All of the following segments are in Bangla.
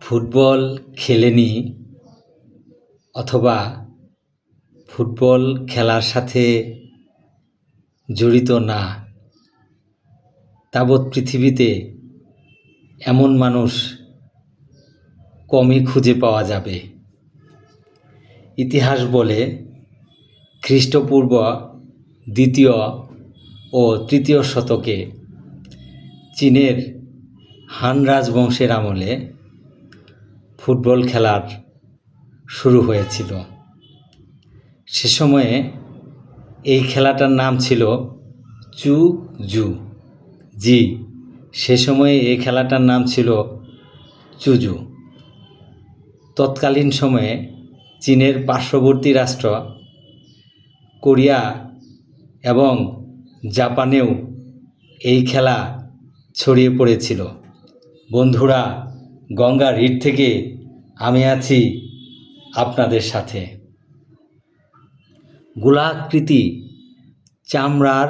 ফুটবল খেলেনি অথবা ফুটবল খেলার সাথে জড়িত না তাবৎ পৃথিবীতে এমন মানুষ কমই খুঁজে পাওয়া যাবে। ইতিহাস বলে খ্রিস্টপূর্ব ২য় ও ৩য় শতকে চীনের হান রাজবংশের আমলে ফুটবল খেলার শুরু হয়েছিল। সে সময়ে এই খেলাটার নাম ছিল চুজু। সে সময়ে এই খেলাটার নাম ছিল চুজু। তৎকালীন সময়ে চীনের পার্শ্ববর্তী রাষ্ট্র কোরিয়া এবং জাপানেও এই খেলা ছড়িয়ে পড়েছিল। বন্ধুরা, গঙ্গা রিট থেকে আমি আছি আপনাদের সাথে। গোলাকৃতি চামড়ার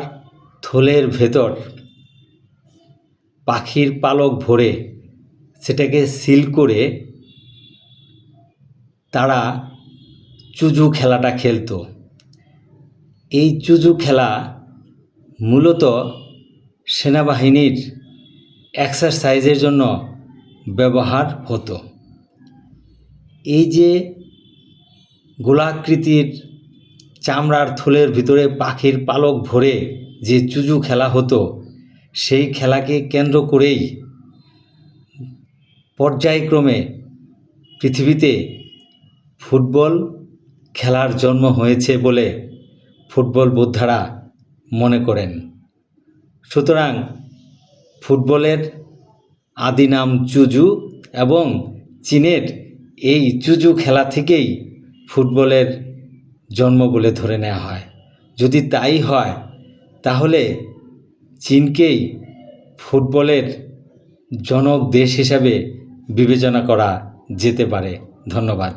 থলের ভেতর পাখির পালক ভরে সেটাকে সিল করে তারা চুজু খেলাটা খেলতো। এই চুজু খেলা মূলত সেনাবাহিনীর এক্সারসাইজের জন্য ব্যবহার হতো। এই যে গোলাকৃতির চামড়ার থলের ভিতরে পাখির পালক ভরে যে চুজু খেলা হতো, সেই খেলাকে কেন্দ্র করেই পর্যায়ক্রমে পৃথিবীতে ফুটবল খেলার জন্ম হয়েছে বলে ফুটবল বোদ্ধারা মনে করেন। সুতরাং ফুটবলের আদি নাম চুজু এবং চীনের এই চুজু খেলা থেকেই ফুটবলের জন্ম বলে ধরে নেওয়া হয়। যদি তাই হয় তাহলে চীনকেই ফুটবলের জনক দেশ হিসাবে বিবেচনা করা যেতে পারে। ধন্যবাদ।